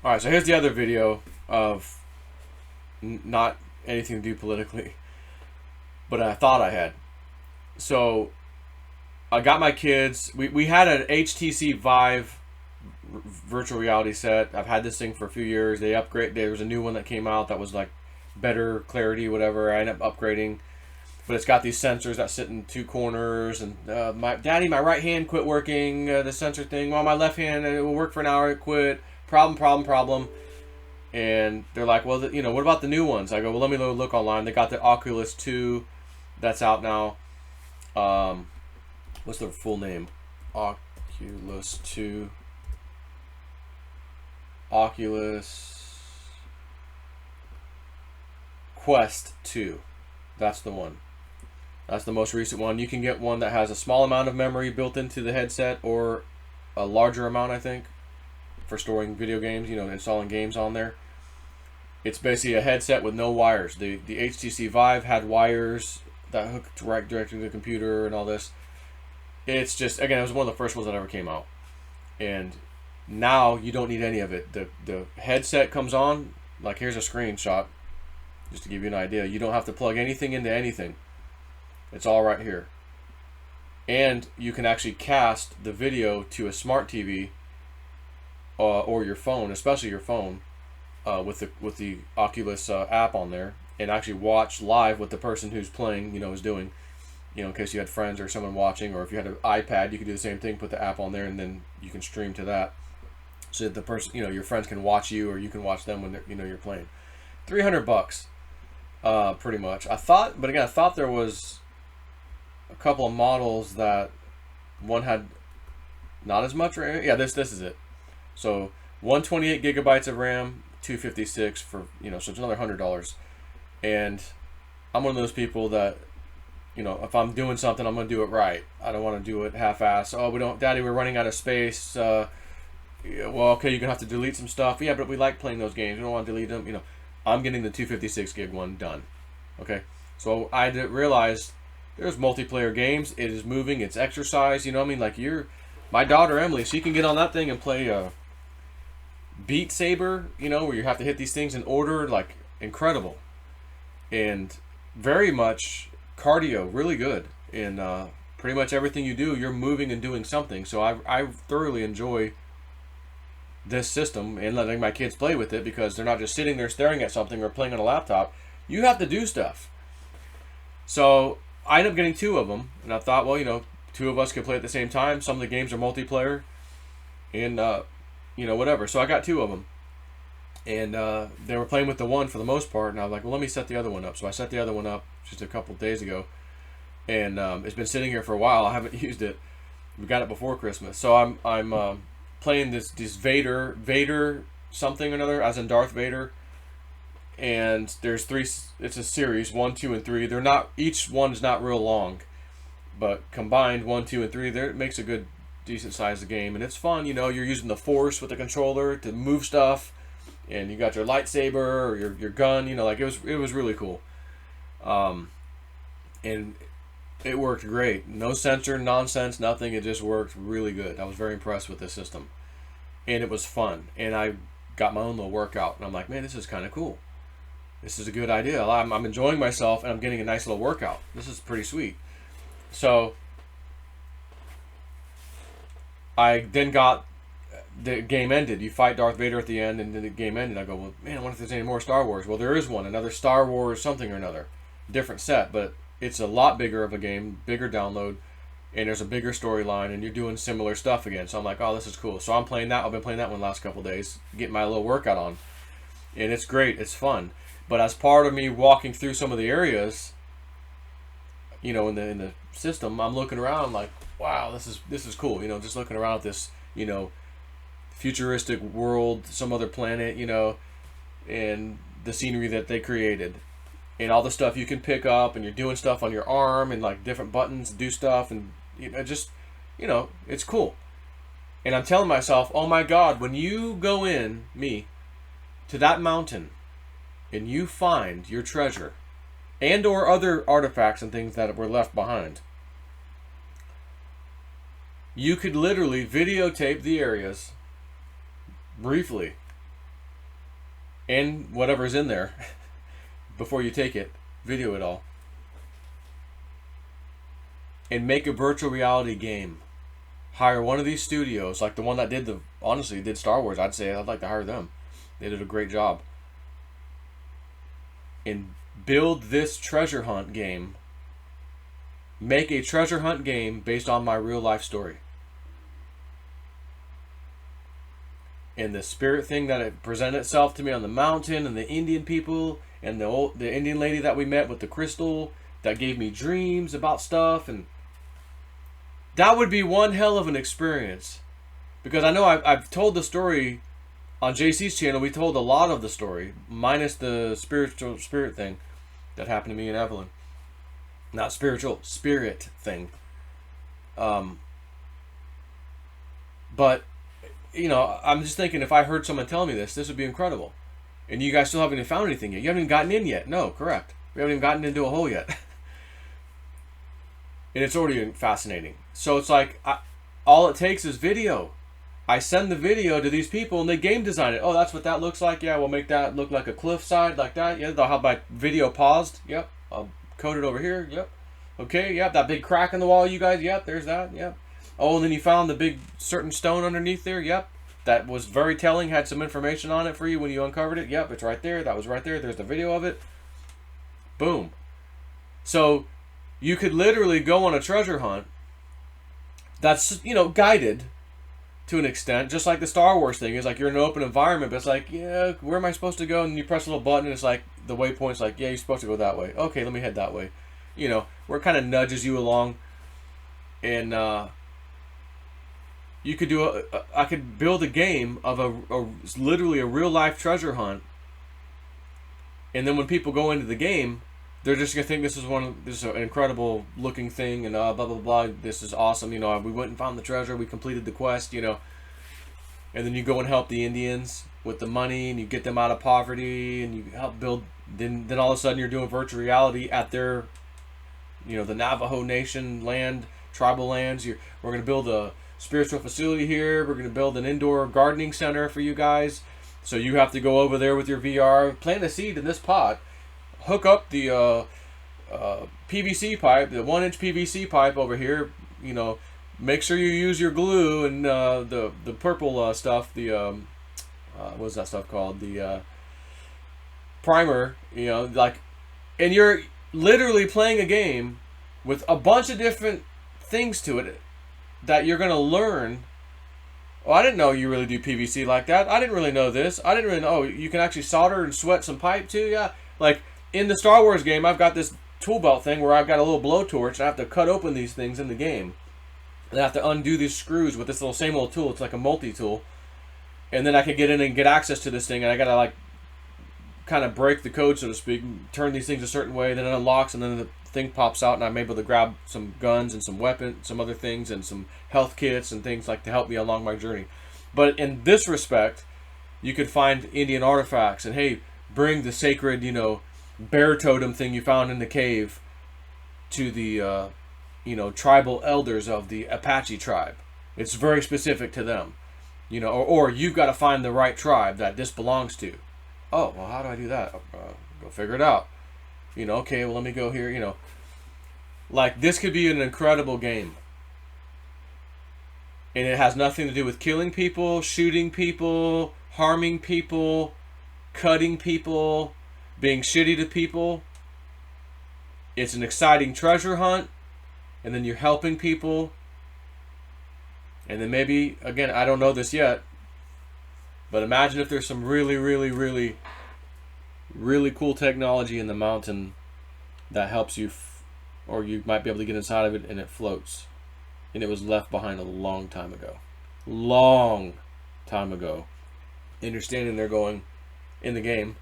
All right, so here's the other video of not anything to do politically, but I thought I had. So I got my kids. We had an HTC Vive virtual reality set. I've had this thing for a few years. They upgrade. There was a new one that came out that was like better clarity, whatever. I ended up upgrading, but it's got these sensors that sit in two corners. And my right hand quit working. The sensor thing. Well, my left hand it will work for an hour. It quit. Problem. And they're like, well, what about the new ones? I go, well, let me look online. They got the Oculus 2 that's out now. What's the full name? Oculus 2. Oculus Quest 2. That's the one. That's the most recent one. You can get one that has a small amount of memory built into the headset or a larger amount, I think, for storing video games, installing games on there. It's basically a headset with no wires. The HTC Vive had wires that hooked directly to the computer and all this. It's just, again, it was one of the first ones that ever came out. And now you don't need any of it. The headset comes on, like here's a screenshot, just to give you an idea. You don't have to plug anything into anything. It's all right here. And you can actually cast the video to a smart TV or your phone, especially your phone, with the Oculus app on there, and actually watch live what the person who's playing, is doing. In case you had friends or someone watching, or if you had an iPad, you could do the same thing, put the app on there, and then you can stream to that. So that the person, your friends can watch you, or you can watch them when you're playing. $300, pretty much. I thought there was a couple of models that one had not as much RAM. Yeah, this is it. So 128 gigabytes of RAM, 256 for so it's another $100. And I'm one of those people that, if I'm doing something, I'm gonna do it right. I don't want to do it half-ass. Oh, Daddy, we're running out of space. Well, okay, you're gonna have to delete some stuff. Yeah, but we like playing those games. We don't want to delete them. I'm getting the 256 gig one done. Okay, so I didn't realize there's multiplayer games. It is moving. It's exercise. Like my daughter Emily, she can get on that thing and play Beat Saber. Where you have to hit these things in order. Like incredible, and very much cardio, really good. And pretty much everything you do, you're moving and doing something. So I thoroughly enjoy this system and letting my kids play with it, because they're not just sitting there staring at something or playing on a laptop. You have to do stuff. So I ended up getting two of them, and I thought, well, two of us could play at the same time. Some of the games are multiplayer, and whatever. So I got two of them, and they were playing with the one for the most part, and I was like, well, let me set the other one up. So I set the other one up just a couple days ago, and it's been sitting here for a while. I haven't used it. We got it before Christmas, so I'm playing this Vader something or another, as in Darth Vader. And there's three. It's a series, 1, 2, and 3. They're not. Each one's not real long, but combined 1, 2, and 3, there it makes a good, decent sized game, and it's fun. You're using the Force with the controller to move stuff, and you got your lightsaber or your gun. Like it was really cool. And it worked great. No sensor nonsense, nothing. It just worked really good. I was very impressed with this system, and it was fun. And I got my own little workout, and I'm like, man, this is kind of cool. This is a good idea. I'm enjoying myself, and I'm getting a nice little workout. This is pretty sweet. So I then got, the game ended. You fight Darth Vader at the end, and then the game ended. I go, well, man, I wonder if there's any more Star Wars. Well, there is one. Another Star Wars something or another. Different set, but it's a lot bigger of a game, bigger download, and there's a bigger storyline, and you're doing similar stuff again. So I'm like, oh, this is cool. So I'm playing that. I've been playing that one the last couple of days, getting my little workout on. And it's great. It's fun. But as part of me walking through some of the areas, in the system, I'm looking around like, wow, this is cool. Just looking around at this, futuristic world, some other planet, and the scenery that they created. And all the stuff you can pick up, and you're doing stuff on your arm, and like different buttons do stuff, and it's cool. And I'm telling myself, oh my God, when you go to that mountain, and you find your treasure, and or other artifacts and things that were left behind, you could literally videotape the areas briefly and whatever's in there before you take it. Video it all. And make a virtual reality game. Hire one of these studios, like the one that honestly did Star Wars. I'd like to hire them. They did a great job. And build this treasure hunt game. Make a treasure hunt game based on my real life story. And the spirit thing that it presented itself to me on the mountain, and the Indian people, and the Indian lady that we met with the crystal that gave me dreams about stuff, and that would be one hell of an experience. Because I know I've told the story on JC's channel. We told a lot of the story, minus the spirit thing that happened to me and Evelyn. Not spiritual, spirit thing. But, you know, I'm just thinking, if I heard someone tell me this would be incredible. And you guys still haven't even found anything yet. You haven't even gotten in yet. No, correct. We haven't even gotten into a hole yet. And it's already fascinating. So it's like, all it takes is video. I send the video to these people and they game design it. Oh, that's what that looks like. Yeah, we'll make that look like a cliffside like that. Yeah, they'll have my video paused. Yep. I'll code it over here. Yep. Okay, yep. That big crack in the wall, you guys. Yep, there's that. Yep. Oh, and then you found the big certain stone underneath there. Yep. That was very telling. Had some information on it for you when you uncovered it. Yep, it's right there. That was right there. There's the video of it. Boom. So you could literally go on a treasure hunt that's, you know, guided to an extent, just like the Star Wars thing is. Like, you're in an open environment, but it's like, yeah, where am I supposed to go? And you press a little button and it's like, the waypoint's like, yeah, you're supposed to go that way. Okay, let me head that way. You know, where it kind of nudges you along. And you could do I could build a game of literally a real life treasure hunt. And then when people go into the game, they're just gonna think this is an incredible looking thing, and blah blah blah. This is awesome. You know, we went and found the treasure. We completed the quest. You know, and then you go and help the Indians with the money, and you get them out of poverty, and you help build. Then all of a sudden you're doing virtual reality at their, you know, the Navajo Nation land, tribal lands. We're gonna build a spiritual facility here. We're gonna build an indoor gardening center for you guys. So you have to go over there with your VR, plant a seed in this pot. Hook up the PVC pipe, the 1-inch PVC pipe over here. You know, make sure you use your glue and the purple stuff. The what's that stuff called? The primer. You know, like, and you're literally playing a game with a bunch of different things to it that you're gonna learn. Oh, I didn't know you really do PVC like that. I didn't really know this. I didn't really know you can actually solder and sweat some pipe too. Yeah, like. In the Star Wars game, I've got this tool belt thing where I've got a little blowtorch, and I have to cut open these things in the game. And I have to undo these screws with this same little tool. It's like a multi-tool. And then I can get in and get access to this thing, and I gotta, like, kind of break the code, so to speak, and turn these things a certain way, then it unlocks, and then the thing pops out, and I'm able to grab some guns and some weapons, some other things, and some health kits and things like to help me along my journey. But in this respect, you could find Indian artifacts, and hey, bring the sacred, you know, bear totem thing you found in the cave to the you know, tribal elders of the Apache tribe. It's very specific to them, you know, or you've got to find the right tribe that this belongs to. Oh, well, how do I do that? Go figure it out. You know, okay, well, let me go here. You know, like, this could be an incredible game, and it has nothing to do with killing people, shooting people, harming people, cutting people, being shitty to people. It's an exciting treasure hunt, and then you're helping people, and then maybe, again, I don't know this yet, but imagine if there's some really, really, really, really cool technology in the mountain that helps you, or you might be able to get inside of it, and it floats, and it was left behind a long time ago. Long time ago. And you're standing there going, in the game,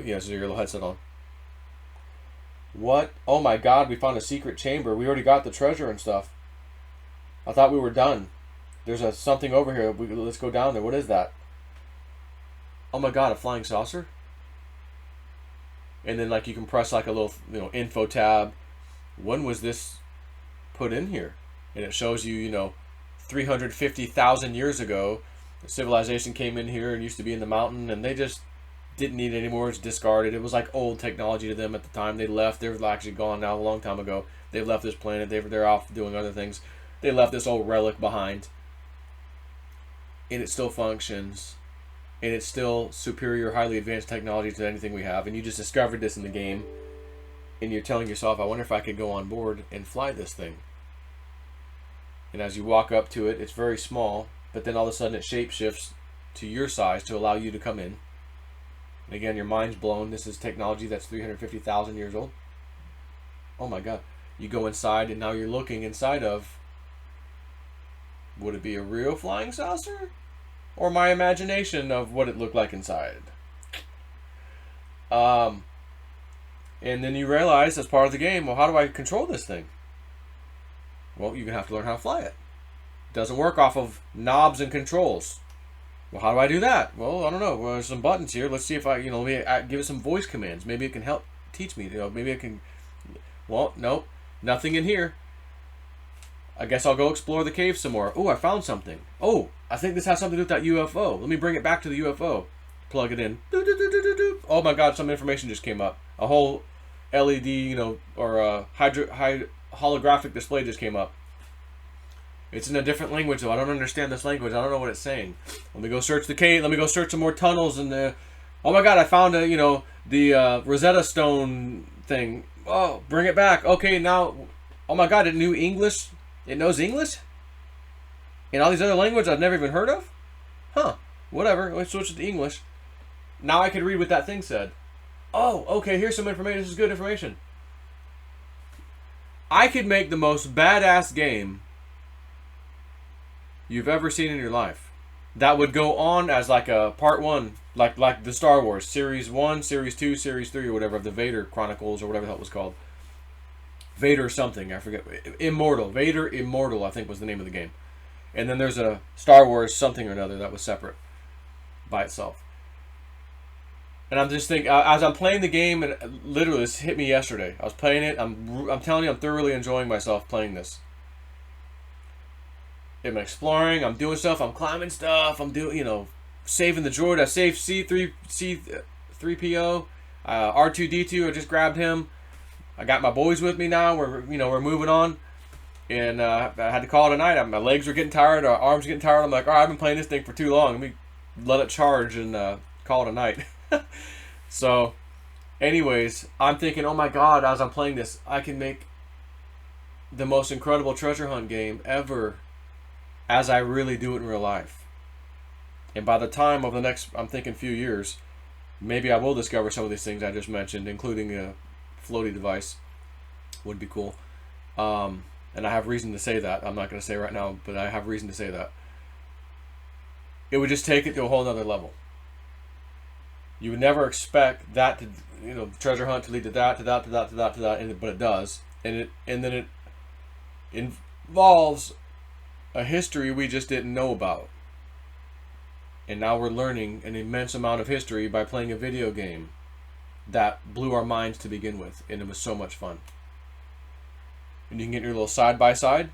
yeah, so your little headset on. What? Oh my god, we found a secret chamber. We already got the treasure and stuff. I thought we were done. There's something over here. Let's go down there. What is that? Oh my god, a flying saucer? And then, like, you can press like a little, you know, info tab. When was this put in here? And it shows you, you know, 350,000 years ago, civilization came in here and used to be in the mountain, and they just didn't need it anymore. It's discarded. It was like old technology to them at the time. They left. They're actually gone now a long time ago. They've left this planet. They're off doing other things. They left this old relic behind. And it still functions. And it's still superior, highly advanced technology to anything we have. And you just discovered this in the game. And you're telling yourself, I wonder if I could go on board and fly this thing. And as you walk up to it, it's very small. But then all of a sudden it shapeshifts to your size to allow you to come in. And again, your mind's blown. This is technology that's 350,000 years old. Oh my God. You go inside and now you're looking inside of, would it be a real flying saucer? Or my imagination of what it looked like inside? And then you realize as part of the game, well, how do I control this thing? Well, you're going to have to learn how to fly it. It doesn't work off of knobs and controls. Well, how do I do that? Well, I don't know. Well, there's some buttons here. Let's see if I, let me give it some voice commands. Maybe it can help teach me. Maybe it can. Well, nope. Nothing in here. I guess I'll go explore the cave some more. Oh, I found something. Oh, I think this has something to do with that UFO. Let me bring it back to the UFO. Plug it in. Oh my God, some information just came up. A whole LED, or holographic display just came up. It's in a different language, though. I don't understand this language. I don't know what it's saying. Let me go search the cave. Let me go search some more tunnels. And oh my God, I found the Rosetta Stone thing. Oh, bring it back. Okay, now, oh my God, it knew English. It knows English? And all these other languages I've never even heard of? Huh. Whatever. Let's switch it to English. Now I can read what that thing said. Oh, okay, here's some information. This is good information. I could make the most badass game you've ever seen in your life. That would go on as like a part 1, like the Star Wars Series 1, Series 2, Series 3, or whatever, of the Vader Chronicles, or whatever that was called. Vader something, I forget. Immortal. Vader Immortal, I think, was the name of the game. And then there's a Star Wars something or another that was separate by itself. And I'm just thinking, as I'm playing the game, and literally this hit me yesterday. I was playing it. I'm telling you, I'm thoroughly enjoying myself playing this. I'm exploring. I'm doing stuff. I'm climbing stuff. I'm doing, saving the droid. I saved C3PO, R2D2. I just grabbed him. I got my boys with me now. We're moving on, and I had to call it a night. My legs were getting tired. Our arms were getting tired. I'm like, all right, I've been playing this thing for too long. Let me let it charge and call it a night. So, anyways, I'm thinking, oh my God, as I'm playing this, I can make the most incredible treasure hunt game ever, as I really do it in real life. And by the time of the next, I'm thinking, few years, maybe I will discover some of these things I just mentioned, including a floaty device. Would be cool. And I have reason to say that. I'm not going to say right now, but I have reason to say that. It would just take it to a whole nother level. You would never expect that to, treasure hunt to lead to that, but it does. And then it involves a history we just didn't know about. And now we're learning an immense amount of history by playing a video game that blew our minds to begin with, and it was so much fun. And you can get your little side-by-side,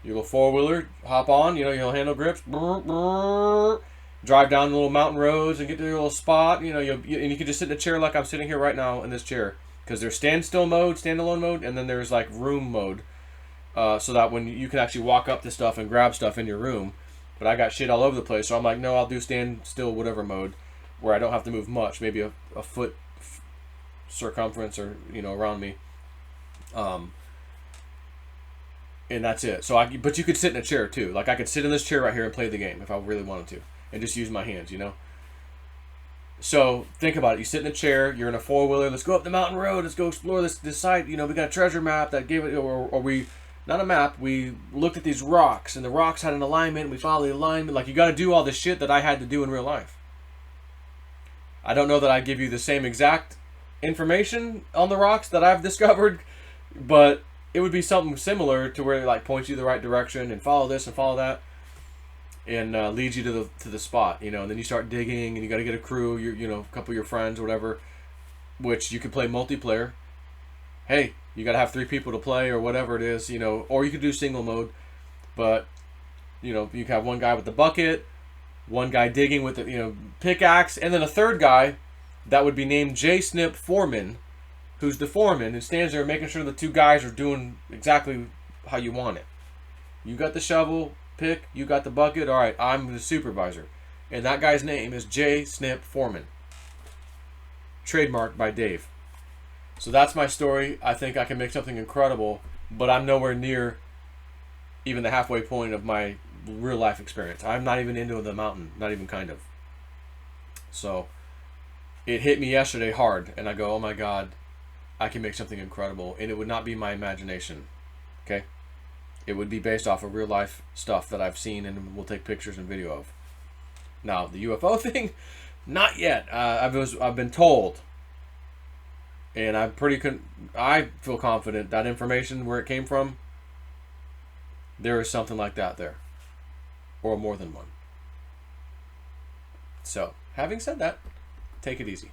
your little four-wheeler, hop on, your little handle grips, drive down the little mountain roads and get to your little spot, and you can just sit in a chair like I'm sitting here right now in this chair, because there's standstill mode, standalone mode, and then there's like room mode, so that when you can actually walk up to stuff and grab stuff in your room. But I got shit all over the place, so I'm like, no, I'll do stand still whatever mode, where I don't have to move much, maybe a foot circumference or around me, and that's it. So but you could sit in a chair too. Like I could sit in this chair right here and play the game if I really wanted to, and just use my hands, So think about it. You sit in a chair. You're in a four-wheeler. Let's go up the mountain road. Let's go explore this site. We got a treasure map that gave it, or we. Not a map. We looked at these rocks, and the rocks had an alignment. We followed the alignment. Like, you got to do all this shit that I had to do in real life. I don't know that I give you the same exact information on the rocks that I've discovered, but it would be something similar to where it like points you the right direction and follow this and follow that, and leads you to the spot. And then you start digging, and you got to get a crew. A couple of your friends or whatever, which you can play multiplayer. Hey. You got to have 3 people to play or whatever it is, or you could do single mode. But, you can have one guy with the bucket, one guy digging with the, pickaxe, and then a third guy that would be named J. Snip Foreman, who's the foreman who stands there making sure the two guys are doing exactly how you want it. You got the shovel, pick, you got the bucket, all right, I'm the supervisor. And that guy's name is J. Snip Foreman. Trademarked by Dave. So that's my story. I think I can make something incredible, but I'm nowhere near even the halfway point of my real life experience. I'm not even into the mountain, not even kind of. So it hit me yesterday hard, and I go, oh my God, I can make something incredible, and it would not be my imagination, okay? It would be based off of real life stuff that I've seen and will take pictures and video of. Now, the UFO thing, not yet. I've been told, and I feel confident that information, where it came from, there is something like that there, or more than one. So, having said that, take it easy.